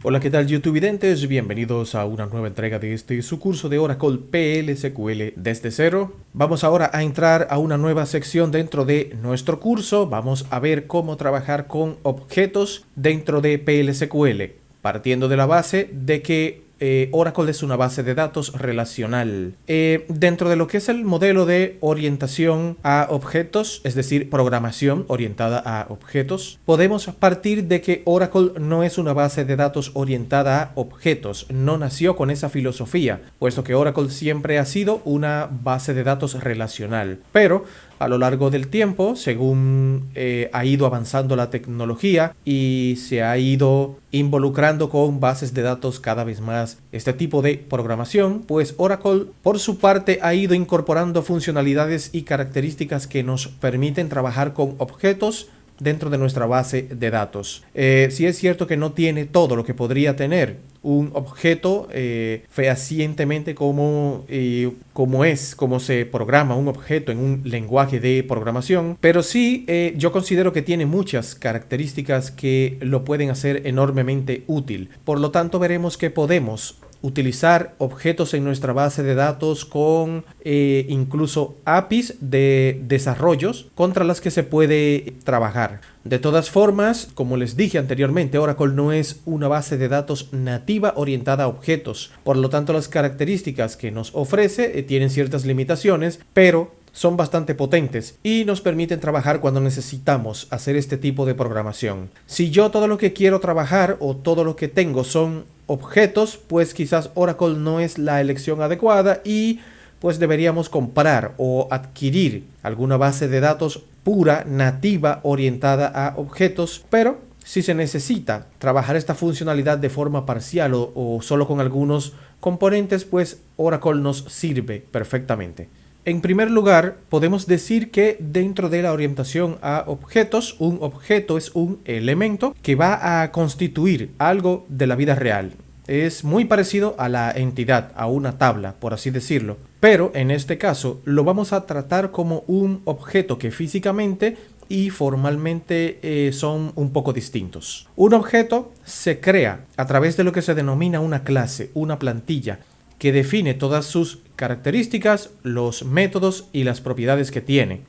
Hola, ¿qué tal YouTubevidentes? Bienvenidos a una nueva entrega de su curso de Oracle PL/SQL desde cero. Vamos ahora a entrar a una nueva sección dentro de nuestro curso. Vamos a ver cómo trabajar con objetos dentro de PL/SQL, partiendo de la base de que Oracle es una base de datos relacional. Dentro de lo que es el modelo de orientación a objetos, es decir, programación orientada a objetos, podemos partir de que Oracle no es una base de datos orientada a objetos, no nació con esa filosofía, puesto que Oracle siempre ha sido una base de datos relacional. Pero a lo largo del tiempo, según ha ido avanzando la tecnología y se ha ido involucrando con bases de datos cada vez más este tipo de programación, pues Oracle por su parte ha ido incorporando funcionalidades y características que nos permiten trabajar con objetos dentro de nuestra base de datos. Sí es cierto que no tiene todo lo que podría tener un objeto fehacientemente como se programa un objeto en un lenguaje de programación, pero sí yo considero que tiene muchas características que lo pueden hacer enormemente útil. Por lo tanto, veremos que podemos utilizar objetos en nuestra base de datos con incluso APIs de desarrollos contra las que se puede trabajar. De todas formas, como les dije anteriormente, Oracle no es una base de datos nativa orientada a objetos. Por lo tanto, las características que nos ofrece tienen ciertas limitaciones, pero son bastante potentes y nos permiten trabajar cuando necesitamos hacer este tipo de programación. Si yo todo lo que quiero trabajar o todo lo que tengo son objetos, pues quizás Oracle no es la elección adecuada y pues deberíamos comprar o adquirir alguna base de datos pura, nativa, orientada a objetos, pero si se necesita trabajar esta funcionalidad de forma parcial o solo con algunos componentes, pues Oracle nos sirve perfectamente. En primer lugar, podemos decir que dentro de la orientación a objetos, un objeto es un elemento que va a constituir algo de la vida real. Es muy parecido a la entidad, a una tabla, por así decirlo. Pero en este caso lo vamos a tratar como un objeto que físicamente y formalmente son un poco distintos. Un objeto se crea a través de lo que se denomina una clase, una plantilla, que define todas sus características, los métodos y las propiedades que tiene.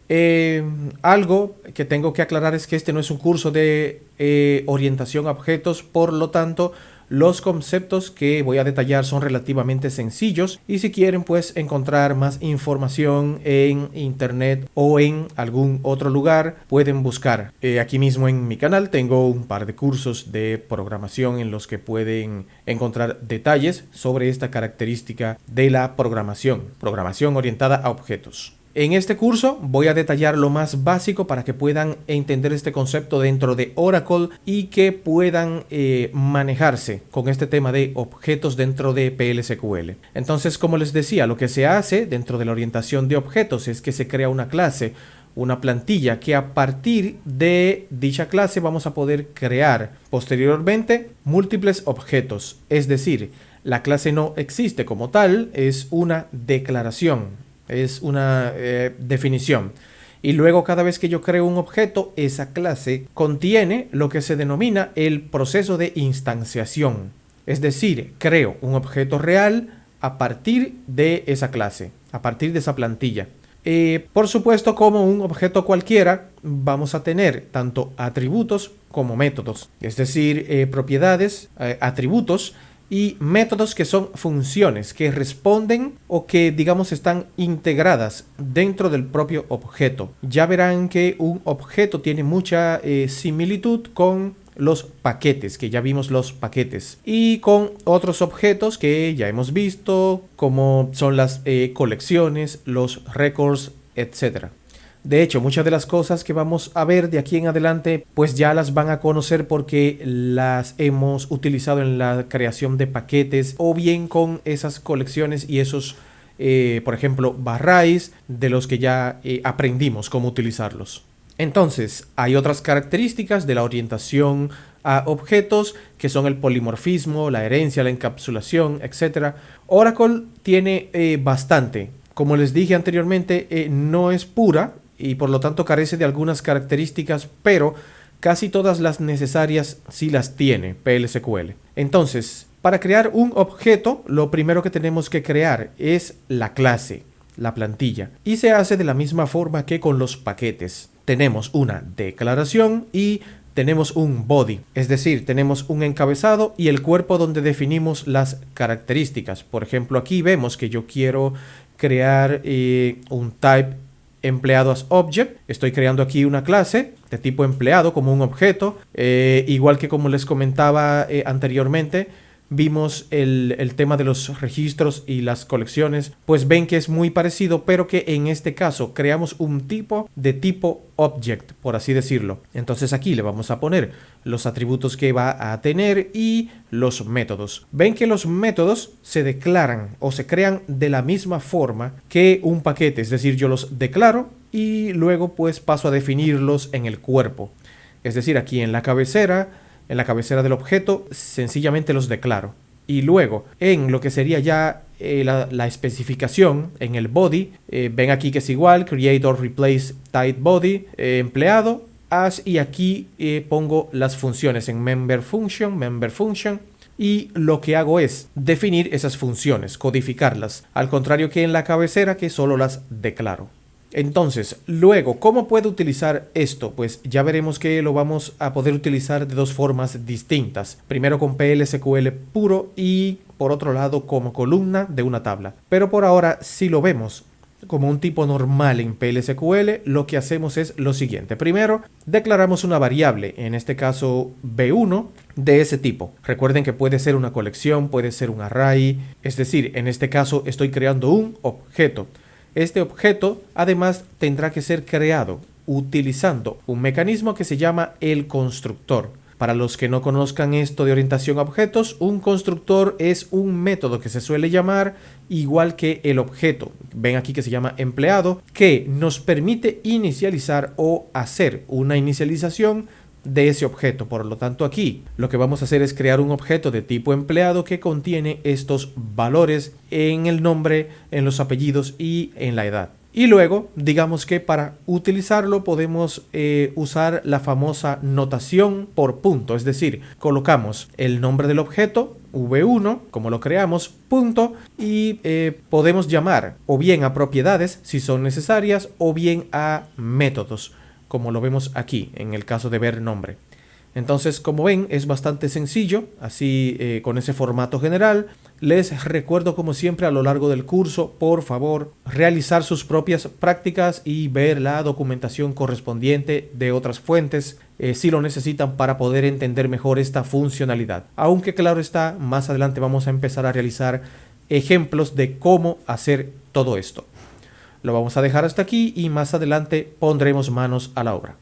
Algo que tengo que aclarar es que este no es un curso de orientación a objetos, por lo tanto, los conceptos que voy a detallar son relativamente sencillos y si quieren pues encontrar más información en internet o en algún otro lugar pueden buscar. Aquí mismo en mi canal tengo un par de cursos de programación en los que pueden encontrar detalles sobre esta característica de la programación orientada a objetos. En este curso voy a detallar lo más básico para que puedan entender este concepto dentro de Oracle y que puedan manejarse con este tema de objetos dentro de PL/SQL. Entonces, como les decía, lo que se hace dentro de la orientación de objetos es que se crea una clase, una plantilla que a partir de dicha clase vamos a poder crear posteriormente múltiples objetos. Es decir, la clase no existe como tal, es una declaración. Es una definición. Y luego cada vez que yo creo un objeto, esa clase contiene lo que se denomina el proceso de instanciación. Es decir, creo un objeto real a partir de esa clase, a partir de esa plantilla. Por supuesto, como un objeto cualquiera, vamos a tener tanto atributos como métodos. Es decir, propiedades, atributos y métodos que son funciones que responden o que digamos están integradas dentro del propio objeto. Ya verán que un objeto tiene mucha similitud con los paquetes, que ya vimos los paquetes, y con otros objetos que ya hemos visto, como son las colecciones, los records, etc. De hecho, muchas de las cosas que vamos a ver de aquí en adelante, pues ya las van a conocer porque las hemos utilizado en la creación de paquetes o bien con esas colecciones y esos, por ejemplo, arrays de los que ya aprendimos cómo utilizarlos. Entonces, hay otras características de la orientación a objetos que son el polimorfismo, la herencia, la encapsulación, etc. Oracle tiene bastante. Como les dije anteriormente, no es pura y por lo tanto carece de algunas características, pero casi todas las necesarias sí las tiene PL/SQL. Entonces, para crear un objeto, lo primero que tenemos que crear es la clase, la plantilla. Y se hace de la misma forma que con los paquetes. Tenemos una declaración y tenemos un body, es decir, tenemos un encabezado y el cuerpo donde definimos las características. Por ejemplo, aquí vemos que yo quiero crear un type empleado as object. Estoy creando aquí una clase de tipo empleado como un objeto. Igual que como les comentaba anteriormente, vimos el tema de los registros y las colecciones, pues ven que es muy parecido, pero que en este caso creamos un tipo de tipo object, por así decirlo. Entonces aquí le vamos a poner los atributos que va a tener y los métodos. Ven que los métodos se declaran o se crean de la misma forma que un paquete, es decir, yo los declaro y luego pues paso a definirlos en el cuerpo. Es decir, aquí en la cabecera del objeto, sencillamente los declaro. Y luego, en lo que sería ya la especificación, en el body, ven aquí que es igual, create or replace type body, empleado, as, y aquí pongo las funciones en member function, y lo que hago es definir esas funciones, codificarlas, al contrario que en la cabecera que solo las declaro. Entonces, luego, ¿cómo puedo utilizar esto? Pues ya veremos que lo vamos a poder utilizar de dos formas distintas. Primero con PL/SQL puro y por otro lado como columna de una tabla. Pero por ahora, si lo vemos como un tipo normal en PL/SQL, lo que hacemos es lo siguiente. Primero, declaramos una variable, en este caso B1, de ese tipo. Recuerden que puede ser una colección, puede ser un array, es decir, en este caso estoy creando un objeto. Este objeto además tendrá que ser creado utilizando un mecanismo que se llama el constructor. Para los que no conozcan esto de orientación a objetos, un constructor es un método que se suele llamar igual que el objeto. Ven aquí que se llama empleado, que nos permite inicializar o hacer una inicialización de ese objeto. Por lo tanto, aquí lo que vamos a hacer es crear un objeto de tipo empleado que contiene estos valores en el nombre, en los apellidos y en la edad. Y luego, digamos que para utilizarlo podemos usar la famosa notación por punto, es decir, colocamos el nombre del objeto, V1, como lo creamos, punto, y podemos llamar o bien a propiedades si son necesarias o bien a métodos, como lo vemos aquí en el caso de ver nombre. Entonces, como ven, es bastante sencillo, así con ese formato general. Les recuerdo, como siempre, a lo largo del curso, por favor, realizar sus propias prácticas y ver la documentación correspondiente de otras fuentes si lo necesitan para poder entender mejor esta funcionalidad. Aunque claro está, más adelante vamos a empezar a realizar ejemplos de cómo hacer todo esto. Lo vamos a dejar hasta aquí y más adelante pondremos manos a la obra.